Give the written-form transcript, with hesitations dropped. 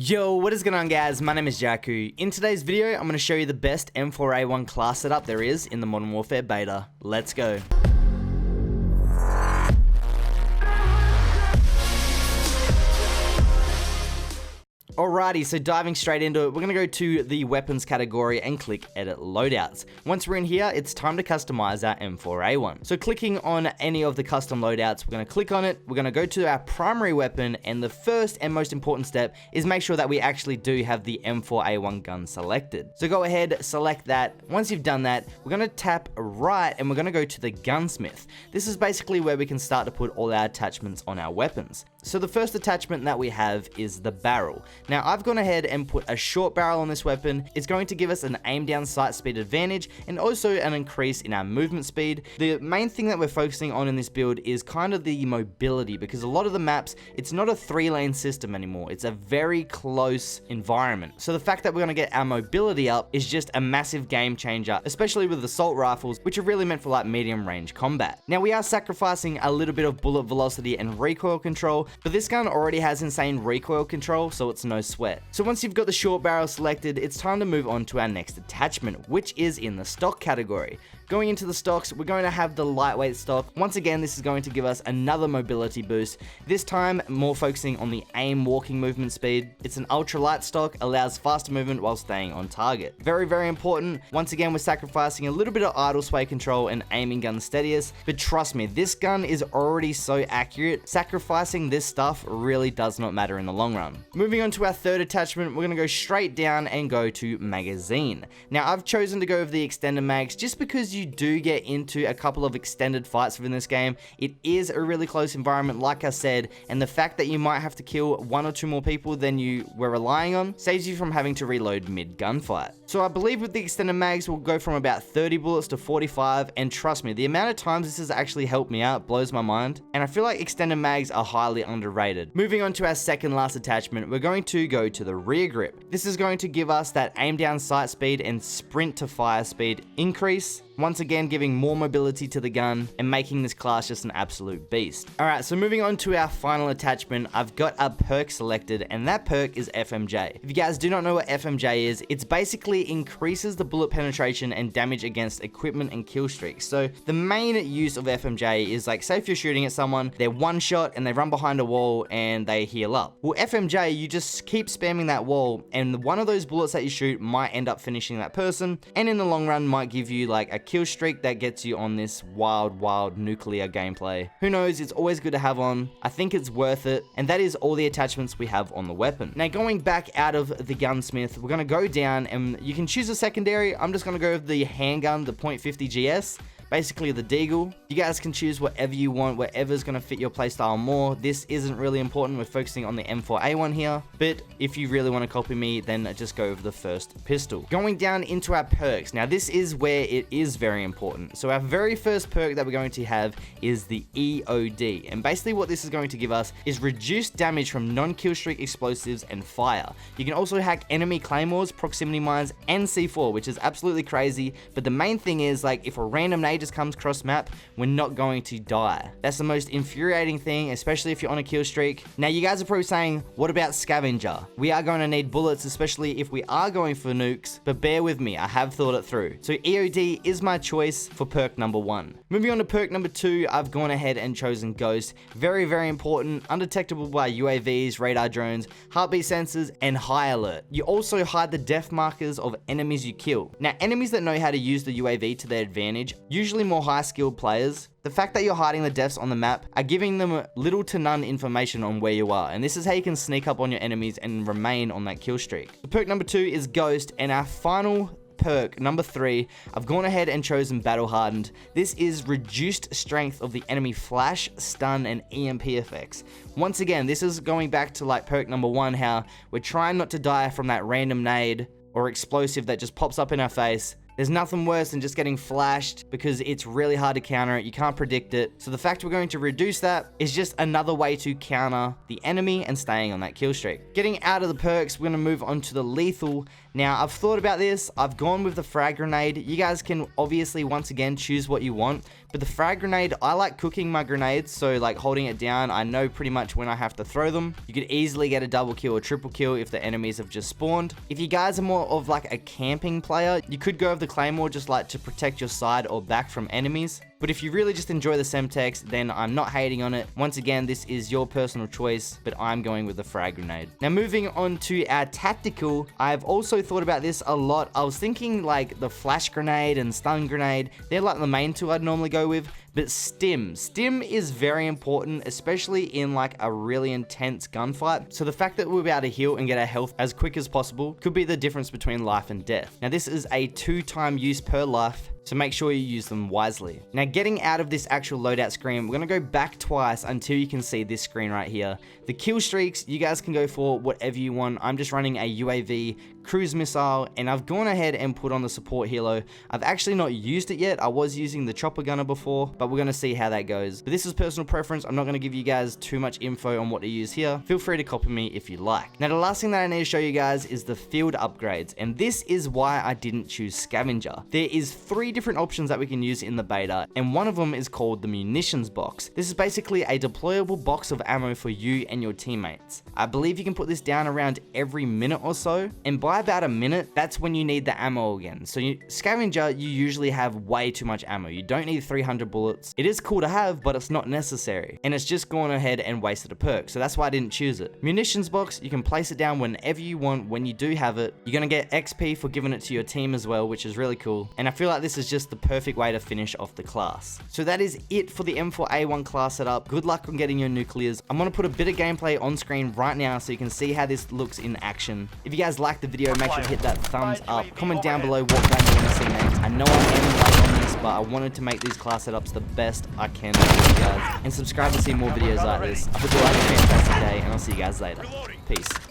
Yo, what is going on guys? My name is Jyku. In today's video, I'm going to show you the best M4A1 class setup there is in the Modern Warfare beta. Let's go. Alrighty, so diving straight into it, we're going to go to the weapons category and click edit loadouts. Once we're in here, it's time to customize our M4A1. So clicking on any of the custom loadouts, we're going to click on it, we're going to go to our primary weapon, and the first and most important step is make sure that we actually do have the M4A1 gun selected. So go ahead, select that. Once you've done that, we're going to tap right and we're going to go to the gunsmith. This is basically where we can start to put all our attachments on our weapons. So the first attachment that we have is the barrel. Now I've gone ahead and put a short barrel on this weapon. It's going to give us an aim down sight speed advantage and also an increase in our movement speed. The main thing that we're focusing on in this build is kind of the mobility, because a lot of the maps, it's not a 3-lane system anymore. It's a very close environment. So the fact that we're going to get our mobility up is just a massive game changer, especially with assault rifles, which are really meant for like medium range combat. Now we are sacrificing a little bit of bullet velocity and recoil control, but this gun already has insane recoil control, so it's no sweat. So once you've got the short barrel selected, it's time to move on to our next attachment, which is in the stock category. Going into the stocks, we're going to have the lightweight stock. Once again, this is going to give us another mobility boost, this time more focusing on the aim walking movement speed. It's an ultralight stock, allows faster movement while staying on target. Very, very important. Once again, we're sacrificing a little bit of idle sway control and aiming gun steadiest, but trust me, this gun is already so accurate. Sacrificing this stuff really does not matter in the long run. Moving on to our third attachment, we're going to go straight down and go to magazine. Now, I've chosen to go with the extended mags just because you do get into a couple of extended fights within this game. It is a really close environment, like I said, and the fact that you might have to kill 1 or 2 more people than you were relying on saves you from having to reload mid gunfight. So I believe with the extended mags, we'll go from about 30 bullets to 45, and trust me, the amount of times this has actually helped me out blows my mind, and I feel like extended mags are highly underrated. Moving on to our second last attachment, we're going to go to the rear grip. This is going to give us that aim down sight speed and sprint to fire speed increase, once again giving more mobility to the gun and making this class just an absolute beast. Alright, so moving on to our final attachment, I've got a perk selected, and that perk is FMJ. If you guys do not know what FMJ is, it's basically increases the bullet penetration and damage against equipment and kill streaks. So the main use of FMJ is like, say if you're shooting at someone, they're one shot and they run behind a wall and they heal up. Well, FMJ, you just keep spamming that wall and one of those bullets that you shoot might end up finishing that person, and in the long run might give you like a kill streak that gets you on this wild nuclear gameplay. Who knows, it's always good to have on. I think it's worth it, and that is all the attachments we have on the weapon. Now going back out of the gunsmith, we're going to go down and you can choose a secondary. I'm just going to go with the handgun, the .50 GS. Basically the Deagle. You guys can choose whatever you want, whatever's going to fit your playstyle more. This isn't really important. We're focusing on the M4A1 here, but if you really want to copy me, then just go with the first pistol. Going down into our perks. Now this is where it is very important. So our very first perk that we're going to have is the EOD, and basically what this is going to give us is reduced damage from non-kill streak explosives and fire. You can also hack enemy claymores, proximity mines, and C4, which is absolutely crazy, but the main thing is, like, if a random nade just comes cross map, we're not going to die. That's the most infuriating thing, especially if you're on a kill streak. Now you guys are probably saying, what about scavenger? We are going to need bullets, especially if we are going for nukes, but bear with me, I have thought it through. So EOD is my choice for perk number 1. Moving on to perk number 2, I've gone ahead and chosen Ghost. Very, very important, undetectable by UAVs, radar drones, heartbeat sensors, and high alert. You also hide the death markers of enemies you kill. Now enemies that know how to use the UAV to their advantage, usually more high skilled players, the fact that you're hiding the deaths on the map are giving them little to none information on where you are, and this is how you can sneak up on your enemies and remain on that kill streak. The perk number 2 is Ghost, and our final perk number 3, I've gone ahead and chosen Battle Hardened. This is reduced strength of the enemy flash, stun, and EMP effects. Once again, this is going back to like perk number 1, how we're trying not to die from that random nade or explosive that just pops up in our face. There's nothing worse than just getting flashed because it's really hard to counter it. You can't predict it. So the fact we're going to reduce that is just another way to counter the enemy and staying on that kill streak. Getting out of the perks, we're going to move on to the lethal. Now, I've thought about this. I've gone with the frag grenade. You guys can obviously, once again, choose what you want. But the frag grenade, I like cooking my grenades. So like holding it down, I know pretty much when I have to throw them. You could easily get a double kill or triple kill if the enemies have just spawned. If you guys are more of like a camping player, you could go with the claymore just like to protect your side or back from enemies. But if you really just enjoy the Semtex, then I'm not hating on it. Once again, this is your personal choice, but I'm going with the frag grenade. Now moving on to our tactical, I've also thought about this a lot. I was thinking like the flash grenade and stun grenade. They're like the main two I'd normally go with. But stim is very important, especially in like a really intense gunfight. So the fact that we'll be able to heal and get our health as quick as possible could be the difference between life and death. Now this is a 2-time use per life, so make sure you use them wisely. Now getting out of this actual loadout screen, we're gonna go back twice until you can see this screen right here. The kill streaks, you guys can go for whatever you want. I'm just running a UAV, cruise missile, and I've gone ahead and put on the support helo. I've actually not used it yet. I was using the chopper gunner before, but we're gonna see how that goes. But this is personal preference. I'm not gonna give you guys too much info on what to use here. Feel free to copy me if you like. Now the last thing that I need to show you guys is the field upgrades, and this is why I didn't choose scavenger. There is 3 different options that we can use in the beta, and one of them is called the munitions box. This is basically a deployable box of ammo for you and your teammates. I believe you can put this down around every minute or so, and by about a minute, that's when you need the ammo again. So scavenger, you usually have way too much ammo. You don't need 300 bullets. It is cool to have, but it's not necessary, and it's just gone ahead and wasted a perk, so that's why I didn't choose it. Munitions box, you can place it down whenever you want. When you do have it, you're gonna get XP for giving it to your team as well, which is really cool, and I feel like this is just the perfect way to finish off the class. So that is it for the M4A1 class setup. Good luck on getting your nuclears. I'm gonna put a bit of gameplay on screen right now so you can see how this looks in action. If you guys like the video, make sure to hit that thumbs up. Comment down below what gun you want to see next. I know I am late on this, but I wanted to make these class setups the best I can for you guys. And subscribe to see more videos like this. I hope you like a fantastic day, and I'll see you guys later. Peace.